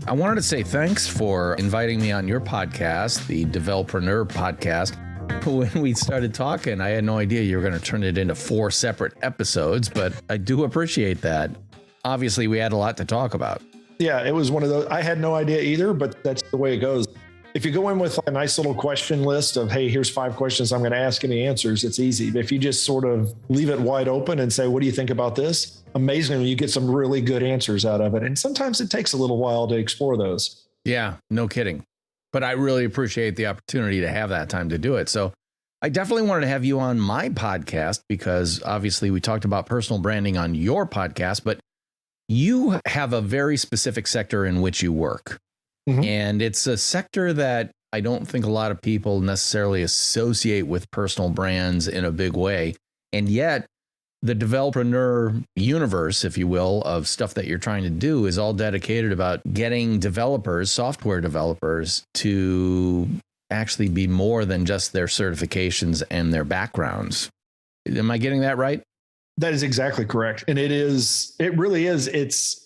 I wanted to say thanks for inviting me on your podcast, the Developreneur Podcast. When we started talking, I had no idea you were going to turn it into 4 separate episodes, but I do appreciate that. Obviously, we had a lot to talk about. Yeah, it was one of those. I had no idea either, but that's the way it goes. If you go in with a nice little question list of, hey, here's 5 questions I'm going to ask and the answers, it's easy. But if you just sort of leave it wide open and say, what do you think about this? Amazingly, you get some really good answers out of it. And sometimes it takes a little while to explore those. Yeah, no kidding. But I really appreciate the opportunity to have that time to do it. So I definitely wanted to have you on my podcast because obviously we talked about personal branding on your podcast, but you have a very specific sector in which you work. Mm-hmm. And it's a sector that I don't think a lot of people necessarily associate with personal brands in a big way. And yet the Developpreneur universe, if you will, of stuff that you're trying to do is all dedicated about getting developers, software developers, to actually be more than just their certifications and their backgrounds. Am I getting that right? That is exactly correct. And it really is.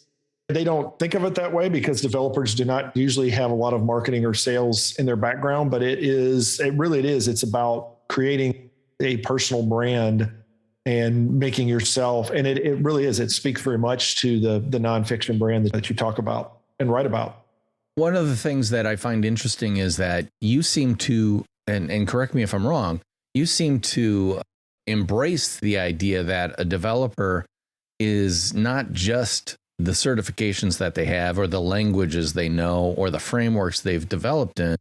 They don't think of it that way because developers do not usually have a lot of marketing or sales in their background, but it really is. It's about creating a personal brand and making yourself. And it really is. It speaks very much to the nonfiction brand that you talk about and write about. One of the things that I find interesting is that you seem to, and correct me if I'm wrong, you seem to embrace the idea that a developer is not just the certifications that they have or the languages they know or the frameworks they've developed in.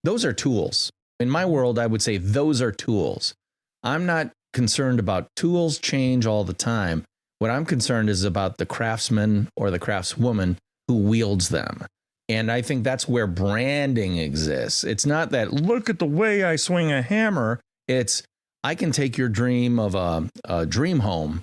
Those are tools. In my world, I would say those are tools. I'm not concerned about tools change all the time. What I'm concerned is about the craftsman or the craftswoman who wields them. And I think that's where branding exists. It's not that, look at the way I swing a hammer. It's, I can take your dream of a dream home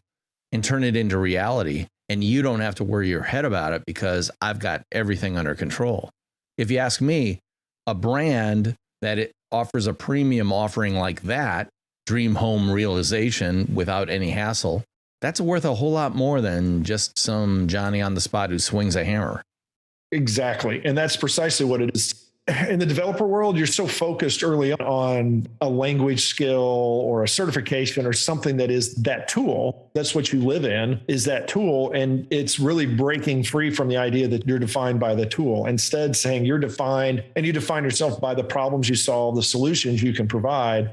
and turn it into reality. And you don't have to worry your head about it because I've got everything under control. If you ask me, a brand that it offers a premium offering like that, dream home realization without any hassle, that's worth a whole lot more than just some Johnny on the spot who swings a hammer. Exactly. And that's precisely what it is. In the developer world, you're so focused early on a language skill or a certification or something that is that tool. That's what you live in, is that tool. And it's really breaking free from the idea that you're defined by the tool. Instead, saying you're defined and you define yourself by the problems you solve, the solutions you can provide.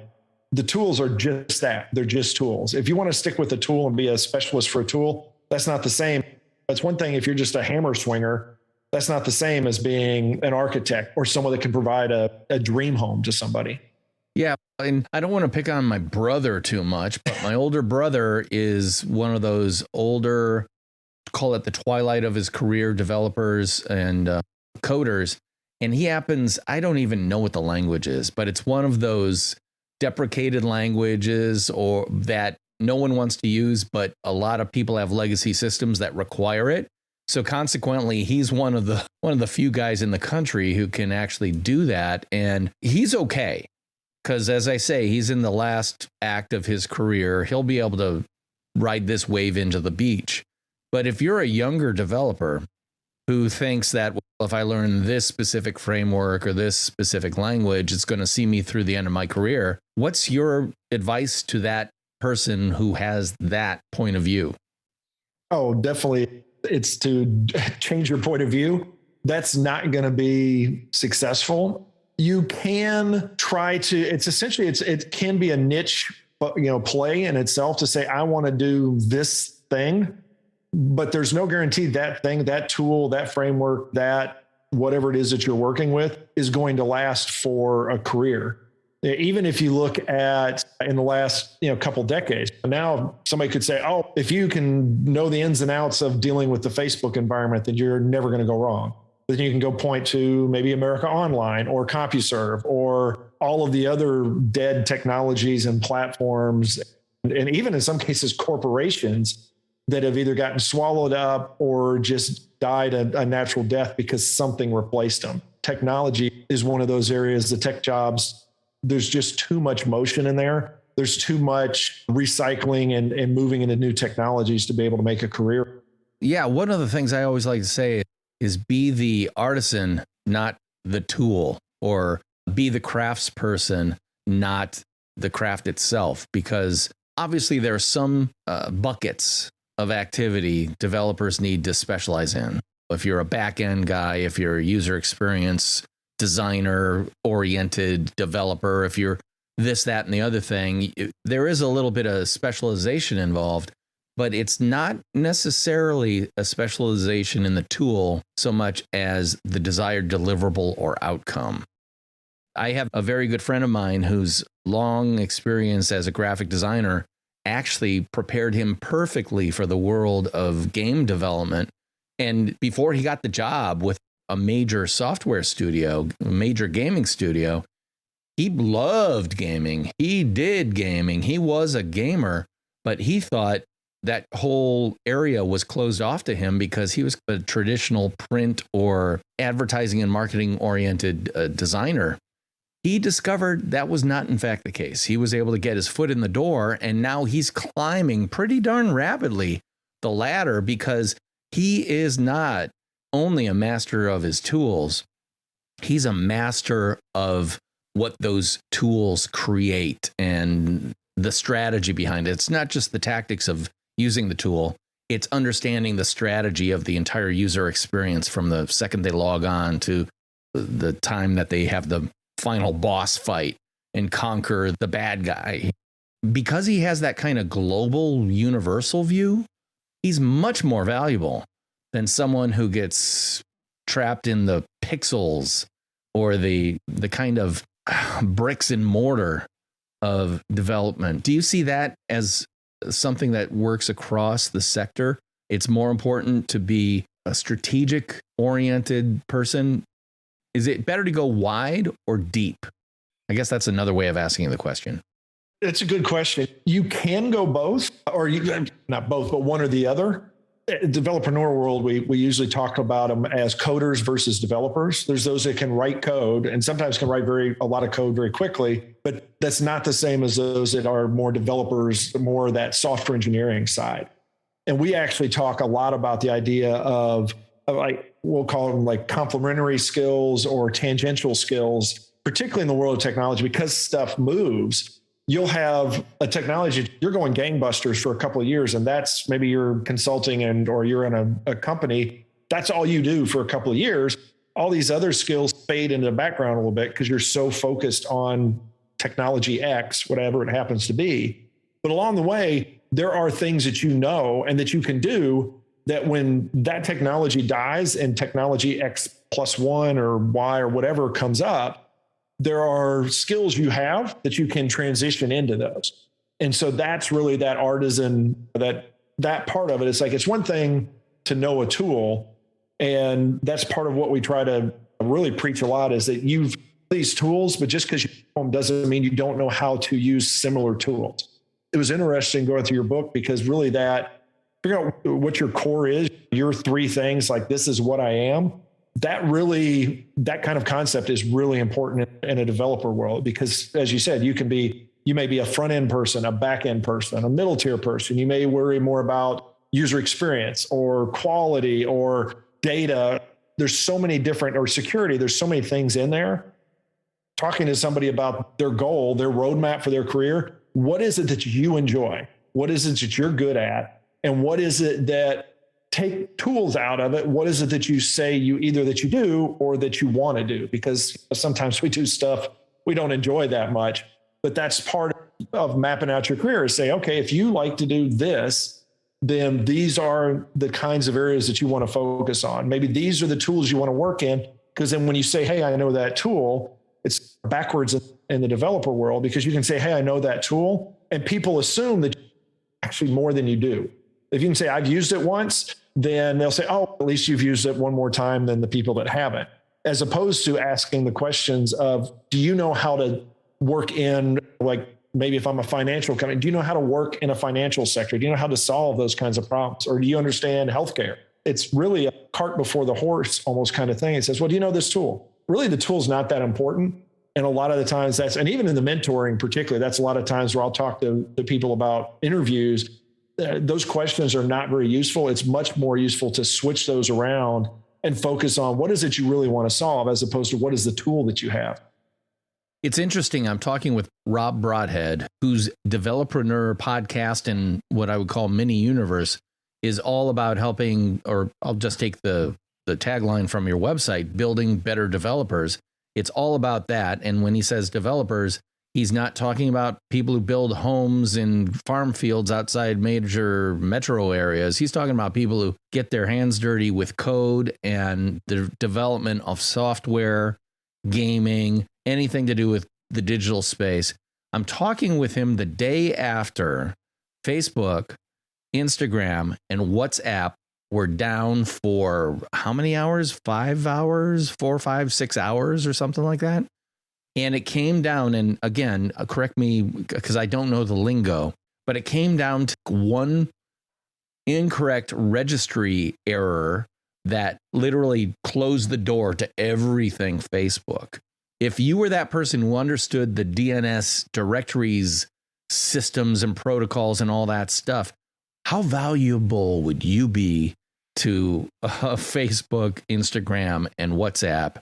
The tools are just that. They're just tools. If you want to stick with a tool and be a specialist for a tool, that's not the same. That's one thing if you're just a hammer swinger. That's not the same as being an architect or someone that can provide a dream home to somebody. Yeah. And I don't want to pick on my brother too much, but my older brother is one of those older, call it the twilight of his career, developers and coders. And he happens, I don't even know what the language is, but it's one of those deprecated languages or that no one wants to use, but a lot of people have legacy systems that require it. So consequently, he's one of the few guys in the country who can actually do that. And he's okay. Because as I say, he's in the last act of his career. He'll be able to ride this wave into the beach. But if you're a younger developer who thinks that, well, if I learn this specific framework or this specific language, it's going to see me through the end of my career. What's your advice to that person who has that point of view? Oh, definitely. It's to change your point of view. That's not going to be successful. You can try to, it can be a niche, play in itself to say, I want to do this thing, but there's no guarantee that thing, that tool, that framework, that whatever it is that you're working with is going to last for a career. Even if you look at in the last couple decades, now somebody could say, oh, if you can know the ins and outs of dealing with the Facebook environment, then you're never going to go wrong. Then you can go point to maybe America Online or CompuServe or all of the other dead technologies and platforms, and even in some cases corporations that have either gotten swallowed up or just died a natural death because something replaced them. Technology is one of those areas, the tech jobs. There's just too much motion in there. There's too much recycling and moving into new technologies to be able to make a career. Yeah. One of the things I always like to say, is be the artisan, not the tool, or be the craftsperson, not the craft itself. Because obviously there are some buckets of activity developers need to specialize in. If you're a back-end guy, if you're a user experience designer oriented developer, if you're this, that, and the other thing, there is a little bit of specialization involved, but it's not necessarily a specialization in the tool so much as the desired deliverable or outcome. I have a very good friend of mine whose long experience as a graphic designer actually prepared him perfectly for the world of game development. And before he got the job with a major software studio, a major gaming studio, he loved gaming. He did gaming. He was a gamer, but he thought that whole area was closed off to him because he was a traditional print or advertising and marketing oriented designer. He discovered that was not, in fact, the case. He was able to get his foot in the door, and now he's climbing pretty darn rapidly the ladder because he is not only a master of his tools, he's a master of what those tools create and the strategy behind it. It's not just the tactics of using the tool, it's understanding the strategy of the entire user experience from the second they log on to the time that they have the final boss fight and conquer the bad guy. Because he has that kind of global universal view, he's much more valuable than someone who gets trapped in the pixels or the kind of bricks and mortar of development. Do you see that as something that works across the sector? It's more important to be a strategic oriented person. Is it better to go wide or deep? I guess that's another way of asking the question. It's a good question. You can go both, or you not both, but one or the other. Developpreneur world, we usually talk about them as coders versus developers. There's those that can write code and sometimes can write a lot of code very quickly, but that's not the same as those that are more developers, more that software engineering side. And we actually talk a lot about the idea of like, we'll call them like complementary skills or tangential skills, particularly in the world of technology, because stuff moves. You'll have a technology, you're going gangbusters for a couple of years, and that's maybe you're consulting or you're in a company. That's all you do for a couple of years. All these other skills fade into the background a little bit because you're so focused on technology X, whatever it happens to be. But along the way, there are things that you know and that you can do that when that technology dies and technology X plus one or Y or whatever comes up, there are skills you have that you can transition into those. And so that's really that artisan, that part of it. It's like, it's one thing to know a tool. And that's part of what we try to really preach a lot is that you've these tools, but just because you know them doesn't mean you don't know how to use similar tools. It was interesting going through your book because really figure out what your core is, your three things, like this is what I am. That kind of concept is really important in a developer world, because as you said, you may be a front end person, a back end person, a middle tier person. You may worry more about user experience or quality or data. There's so many different, or security. There's so many things in there. Talking to somebody about their goal, their roadmap for their career. What is it that you enjoy? What is it that you're good at? And what is it that take tools out of it? What is it that you say either that you do or that you want to do? Because sometimes we do stuff we don't enjoy that much, but that's part of mapping out your career is say, okay, if you like to do this, then these are the kinds of areas that you want to focus on. Maybe these are the tools you want to work in. Because then when you say, hey, I know that tool, it's backwards in the developer world, because you can say, hey, I know that tool. And people assume that actually more than you do. If you can say, I've used it once, then they'll say, oh, at least you've used it one more time than the people that haven't, as opposed to asking the questions of, do you know how to work in, like, maybe if I'm a financial company, do you know how to work in a financial sector? Do you know how to solve those kinds of problems? Or do you understand healthcare? It's really a cart before the horse almost kind of thing. It says, well, do you know this tool? Really, the tool's not that important. And a lot of the times and even in the mentoring particularly, that's a lot of times where I'll talk to people about interviews. Those questions are not very useful. It's much more useful to switch those around and focus on what is it you really want to solve as opposed to what is the tool that you have. It's interesting. I'm talking with Rob Broadhead, whose Developpreneur podcast and what I would call mini universe is all about helping, or I'll just take the tagline from your website, building better developers. It's all about that. And when he says developers, he's not talking about people who build homes in farm fields outside major metro areas. He's talking about people who get their hands dirty with code and the development of software, gaming, anything to do with the digital space. I'm talking with him the day after Facebook, Instagram, and WhatsApp were down for how many hours? 5 hours, 4, 5, 6 hours or something like that. And it came down, and again, correct me because I don't know the lingo, but it came down to one incorrect registry error that literally closed the door to everything Facebook. If you were that person who understood the DNS directories, systems and protocols and all that stuff, how valuable would you be to Facebook, Instagram, and WhatsApp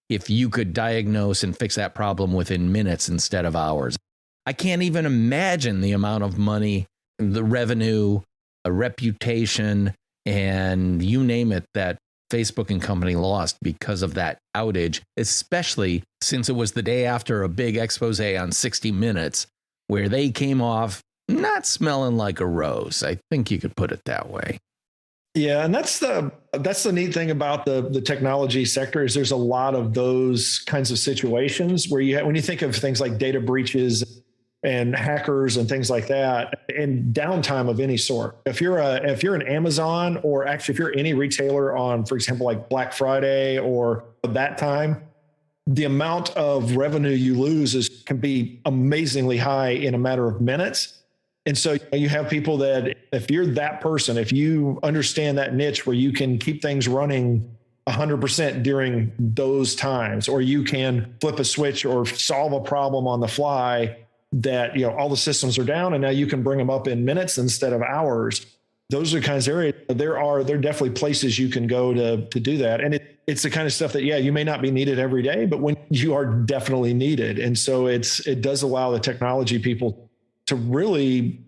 if you could diagnose and fix that problem within minutes instead of hours? I can't even imagine the amount of money, the revenue, a reputation, and you name it that Facebook and company lost because of that outage, especially since it was the day after a big expose on 60 Minutes where they came off not smelling like a rose. I think you could put it that way. Yeah, and that's the neat thing about the technology sector is there's a lot of those kinds of situations where when you think of things like data breaches and hackers and things like that, and downtime of any sort. If you're an Amazon, or actually if you're any retailer on, for example, like Black Friday or that time, the amount of revenue you lose can be amazingly high in a matter of minutes. And so you have people that if you're that person, if you understand that niche where you can keep things running 100% during those times, or you can flip a switch or solve a problem on the fly that, all the systems are down and now you can bring them up in minutes instead of hours. Those are the kinds of areas there are definitely places you can go to do that. And it's the kind of stuff that, you may not be needed every day, but when you are definitely needed. And so it does allow the technology people to really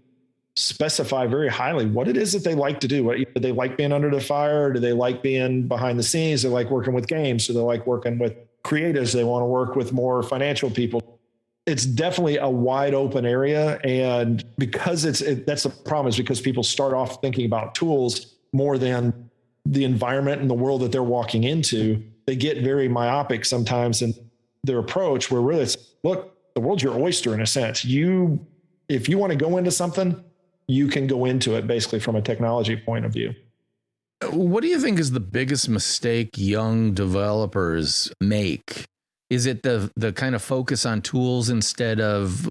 specify very highly what it is that they like to do. Do they like being under the fire? Do they like being behind the scenes? They like working with games. Do they like working with creatives? They want to work with more financial people. It's definitely a wide open area. And because that's the problem, is because people start off thinking about tools more than the environment and the world that they're walking into. They get very myopic sometimes in their approach, where really it's, look, the world's your oyster in a sense. If you want to go into something, you can go into it basically from a technology point of view. What do you think is the biggest mistake young developers make? Is it the kind of focus on tools instead of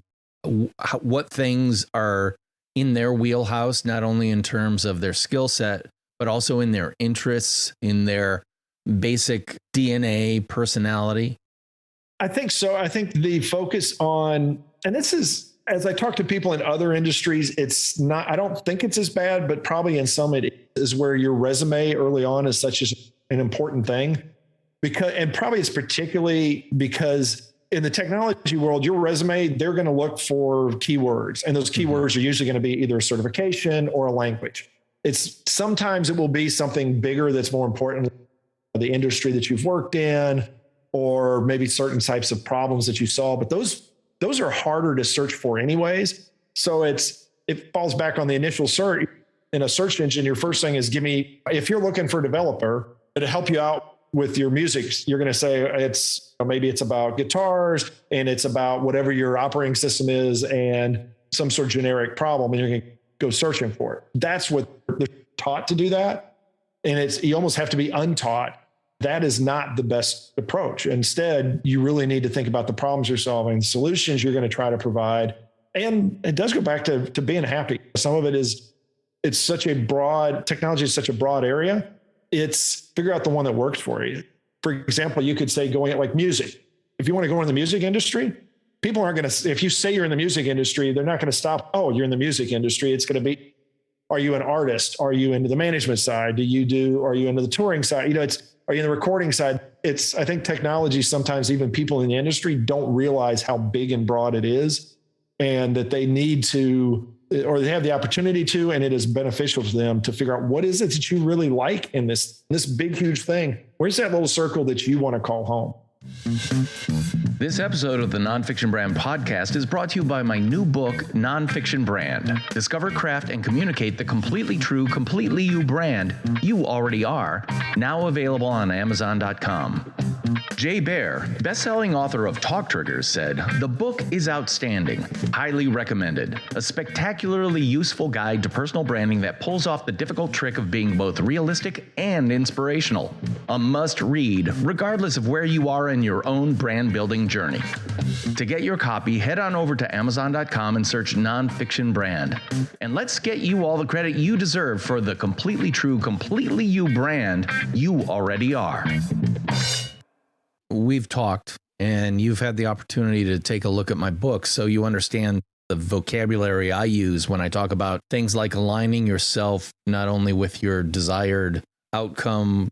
what things are in their wheelhouse, not only in terms of their skill set, but also in their interests, in their basic DNA personality? I think so. I think the focus on, and this is, as I talk to people in other industries, it's not, I don't think it's as bad, but probably in some it is, where your resume early on is such an important thing. And probably it's particularly because in the technology world, your resume, they're going to look for keywords, and those keywords are usually going to be either a certification or a language. Sometimes it will be something bigger that's more important, the industry that you've worked in, or maybe certain types of problems that you solve, but those are harder to search for anyways. So it falls back on the initial search. In a search engine, your first thing is if you're looking for a developer to help you out with your music, you're going to say maybe it's about guitars and it's about whatever your operating system is and some sort of generic problem, and you're going to go searching for it. That's what they're taught to do that. And you almost have to be untaught. That is not the best approach. Instead, you really need to think about the problems you're solving, the solutions you're going to try to provide. And it does go back to being happy. Some of it is, technology is such a broad area. It's figure out the one that works for you. For example, you could say going at like music. If you want to go in the music industry, people aren't going to, if you say you're in the music industry, they're not going to stop. Oh, you're in the music industry. It's going to be, are you an artist? Are you into the management side? Are you into the touring side? Are you in the recording side? I think technology, sometimes even people in the industry don't realize how big and broad it is, and that they need to, or they have the opportunity to, and it is beneficial to them to figure out what is it that you really like in this big, huge thing. Where's that little circle that you want to call home? This episode of the Nonfiction Brand podcast is brought to you by my new book, Nonfiction Brand. Discover, craft, and communicate the completely true, completely you brand you already are, now available on Amazon.com. Jay Baer, best-selling author of Talk Triggers, said, "The book is outstanding, highly recommended, a spectacularly useful guide to personal branding that pulls off the difficult trick of being both realistic and inspirational. A must-read, regardless of where you are in your own brand-building journey." To get your copy, head on over to Amazon.com and search Nonfiction Brand. And let's get you all the credit you deserve for the completely true, completely you brand you already are. We've talked, and you've had the opportunity to take a look at my book, so you understand the vocabulary I use when I talk about things like aligning yourself not only with your desired outcome,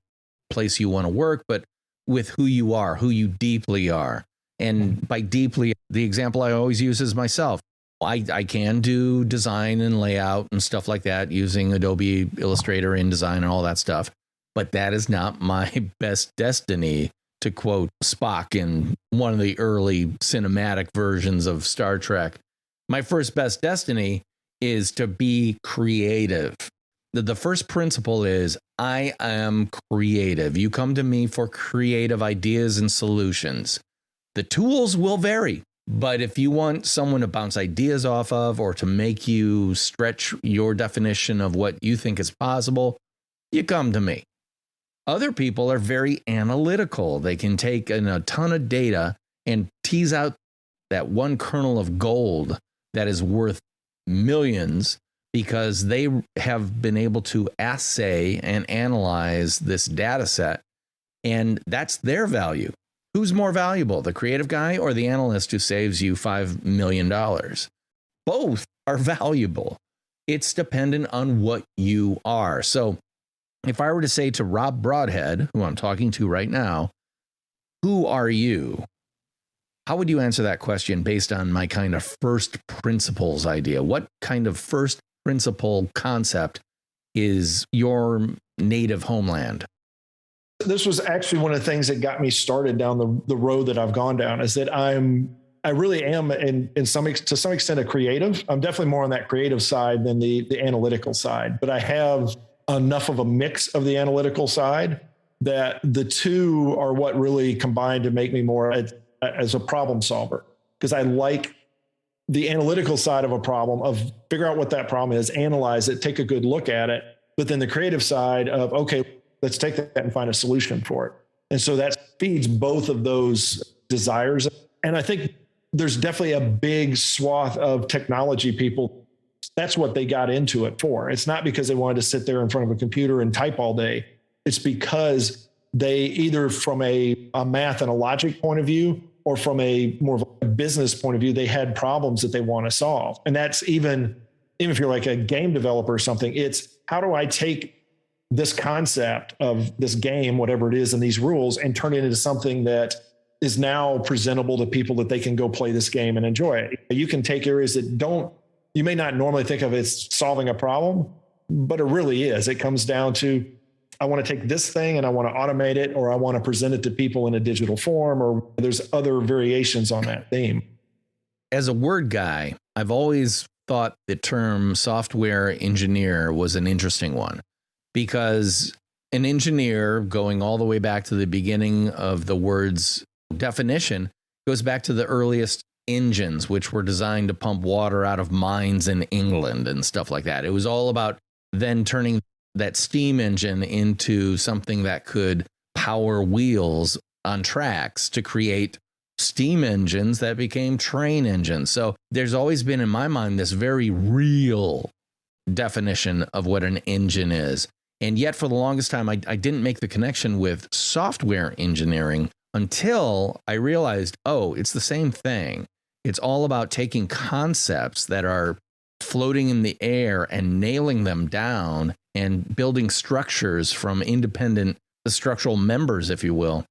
place you want to work, but with who you are, who you deeply are. And by deeply, the example I always use is myself. I can do design and layout and stuff like that using Adobe Illustrator, InDesign, and all that stuff. But that is not my best destiny, to quote Spock in one of the early cinematic versions of Star Trek. My first best destiny is to be creative. The first principle is I am creative. You come to me for creative ideas and solutions. The tools will vary, but if you want someone to bounce ideas off of or to make you stretch your definition of what you think is possible, you come to me. Other people are very analytical. They can take in a ton of data and tease out that one kernel of gold that is worth millions because they have been able to assay and analyze this data set, and that's their value. Who's more valuable, the creative guy or the analyst who saves you $5 million? Both are valuable. It's dependent on what you are. So if I were to say to Rob Broadhead, who I'm talking to right now, who are you? How would you answer that question based on my kind of first principles idea? What kind of first principle concept is your native homeland? This was actually one of the things that got me started down the road that I've gone down, is that I really am to some extent a creative. I'm definitely more on that creative side than the analytical side, but I have enough of a mix of the analytical side that the two are what really combine to make me more as a problem solver, because I like the analytical side of a problem, of figure out what that problem is, analyze it, take a good look at it. But then the creative side of, okay, let's take that and find a solution for it. And so that feeds both of those desires. And I think there's definitely a big swath of technology people. That's what they got into it for. It's not because they wanted to sit there in front of a computer and type all day. It's because they either from a math and a logic point of view, or from a more of a business point of view, they had problems that they want to solve. And that's even if you're like a game developer or something, it's how do I take this concept of this game, whatever it is, and these rules, and turn it into something that is now presentable to people that they can go play this game and enjoy it. You can take areas that you may not normally think of as solving a problem, but it really is. It comes down to, I want to take this thing and I want to automate it, or I want to present it to people in a digital form, or there's other variations on that theme. As a word guy, I've always thought the term software engineer was an interesting one, because an engineer, going all the way back to the beginning of the word's definition, goes back to the earliest engines, which were designed to pump water out of mines in England and stuff like that. It was all about then turning that steam engine into something that could power wheels on tracks to create steam engines that became train engines. So there's always been in my mind this very real definition of what an engine is. And yet for the longest time, I didn't make the connection with software engineering until I realized, oh, it's the same thing. It's all about taking concepts that are floating in the air and nailing them down and building structures from independent structural members, if you will,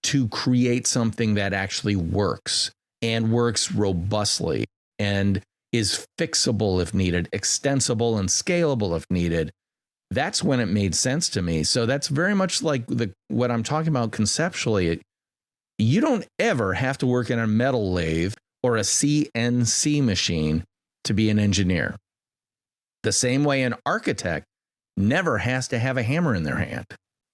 to create something that actually works and works robustly and is fixable if needed, extensible and scalable if needed. That's when it made sense to me. So that's very much like what I'm talking about conceptually. You don't ever have to work in a metal lathe or a CNC machine to be an engineer. The same way an architect never has to have a hammer in their hand.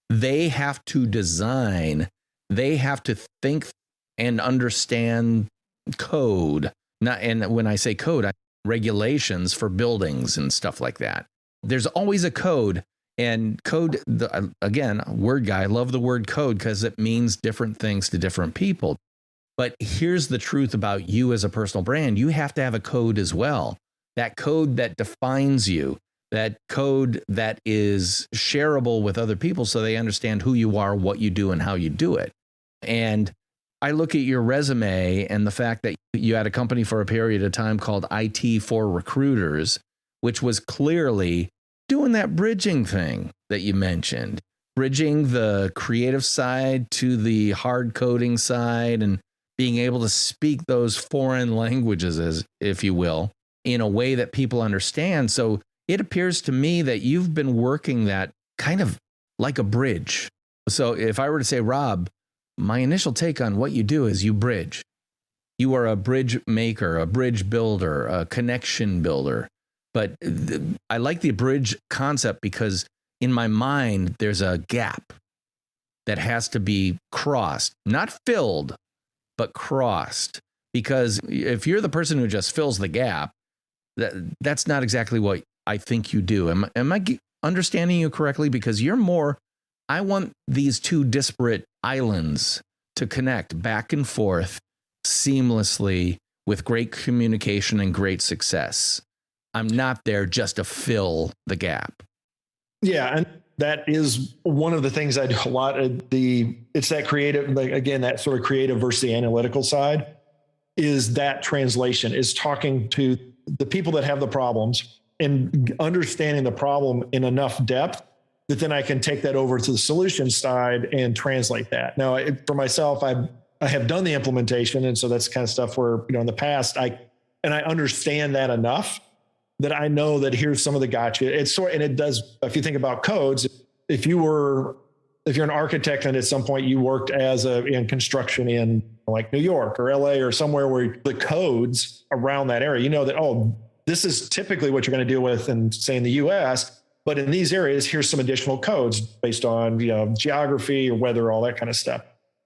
They have to design. They have to think and understand code. And when I say code, regulations for buildings and stuff like that. There's always a code, and code, again, word guy, I love the word code because it means different things to different people. But here's the truth about you as a personal brand. You have to have a code as well. That code that defines you, that code that is shareable with other people so they understand who you are, what you do, and how you do it. And I look at your resume and the fact that you had a company for a period of time called IT for Recruiters, which was clearly doing that bridging thing that you mentioned, bridging the creative side to the hard coding side and being able to speak those foreign languages, as if you will, in a way that people understand. So it appears to me that you've been working that kind of like a bridge. So if I were to say, Rob, my initial take on what you do is you bridge. You are a bridge maker, a bridge builder, a connection builder. But I like the bridge concept because in my mind, there's a gap that has to be crossed, not filled, but crossed. Because if you're the person who just fills the gap, that's not exactly what I think you do. Am I understanding you correctly? Because you're more, I want these two disparate islands to connect back and forth seamlessly with great communication and great success. I'm not there just to fill the gap. Yeah. And that is one of the things I do a lot. It's that creative, like, again, that sort of creative versus the analytical side is that translation, is talking to the people that have the problems and understanding the problem in enough depth that then I can take that over to the solution side and translate that. Now, for myself, I have done the implementation. And so that's the kind of stuff where, in the past, I understand that enough that I know that here's some of the gotcha. And it does, if you think about codes, if you're an architect and at some point you worked in construction in like New York or LA or somewhere where the codes around that area, that, this is typically what you're going to deal with in, say, in the US, but in these areas, here's some additional codes based on, geography or weather, all that kind of stuff.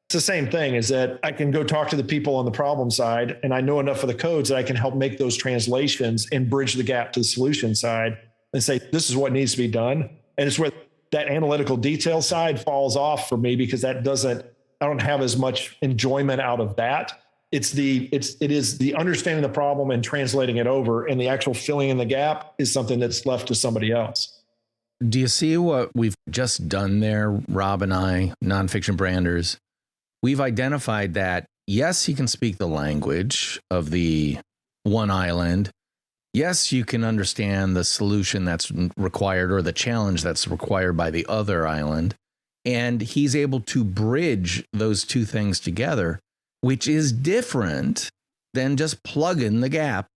It's the same thing, is that I can go talk to the people on the problem side and I know enough of the codes that I can help make those translations and bridge the gap to the solution side and say, this is what needs to be done. And it's where that analytical detail side falls off for me, because I don't have as much enjoyment out of that. It is the understanding the problem and translating it over, and the actual filling in the gap is something that's left to somebody else. Do you see what we've just done there, Rob and I, nonfiction branders? We've identified that, yes, you can speak the language of the one island. Yes, you can understand the solution that's required or the challenge that's required by the other island. And he's able to bridge those two things together, which is different than just plugging the gap.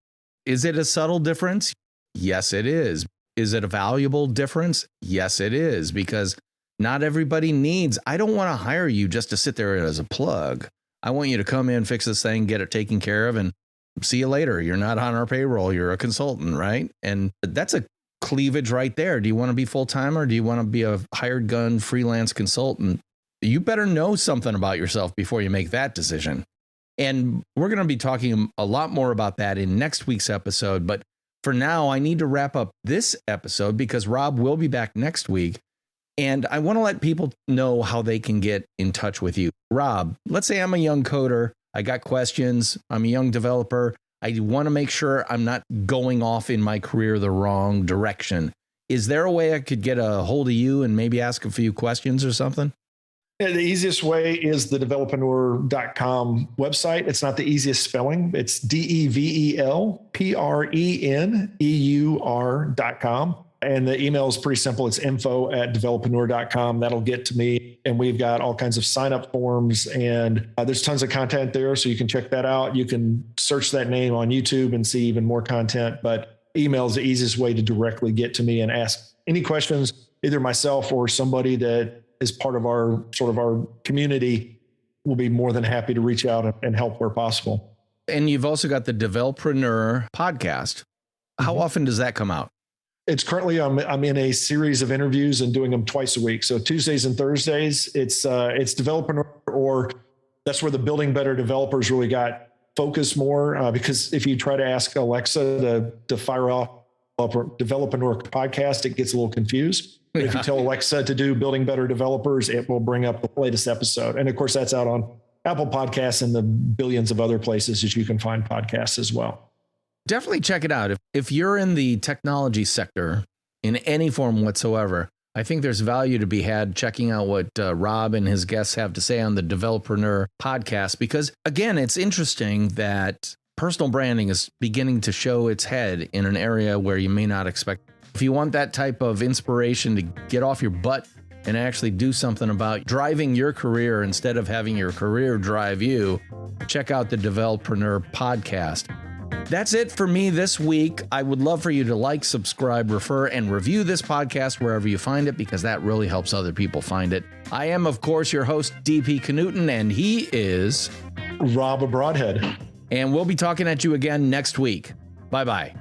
Is it a subtle difference? Yes, it is. Is it a valuable difference? Yes, it is, because not everybody needs, I don't want to hire you just to sit there as a plug. I want you to come in, fix this thing, get it taken care of, and see you later. You're not on our payroll. You're a consultant, right? And that's a cleavage right there. Do you want to be full-time, or do you want to be a hired gun freelance consultant? You better know something about yourself before you make that decision. And we're going to be talking a lot more about that in next week's episode. But for now, I need to wrap up this episode because Rob will be back next week. And I want to let people know how they can get in touch with you. Rob, let's say I'm a young coder. I got questions. I'm a young developer. I want to make sure I'm not going off in my career the wrong direction. Is there a way I could get a hold of you and maybe ask a few questions or something? Yeah, the easiest way is the developreneur.com website. It's not the easiest spelling. It's DEVELPRENEUR.com. And the email is pretty simple. It's info@developpreneur.com. That'll get to me. And we've got all kinds of sign up forms, and there's tons of content there. So you can check that out. You can search that name on YouTube and see even more content. But email is the easiest way to directly get to me and ask any questions, either myself or somebody that is part of our community. Will be more than happy to reach out and help where possible. And you've also got the Developpreneur Podcast. How often does that come out? It's currently, I'm in a series of interviews and doing them twice a week. So Tuesdays and Thursdays, it's Developpreneur, or that's where the Building Better developers really got focused more. Because if you try to ask Alexa to fire off a Developpreneur podcast, it gets a little confused. But if you tell Alexa to do Building Better developers, it will bring up the latest episode. And of course, that's out on Apple Podcasts and the billions of other places that you can find podcasts as well. Definitely check it out. If you're in the technology sector in any form whatsoever, I think there's value to be had checking out what Rob and his guests have to say on the Developpreneur podcast, because again, it's interesting that personal branding is beginning to show its head in an area where you may not expect. If you want that type of inspiration to get off your butt and actually do something about driving your career instead of having your career drive you, check out the Developpreneur podcast. That's it for me this week. I would love for you to like, subscribe, refer, and review this podcast wherever you find it, because that really helps other people find it. I am, of course, your host, DP Knudten, and he is Rob of Broadhead. And we'll be talking at you again next week. Bye-bye.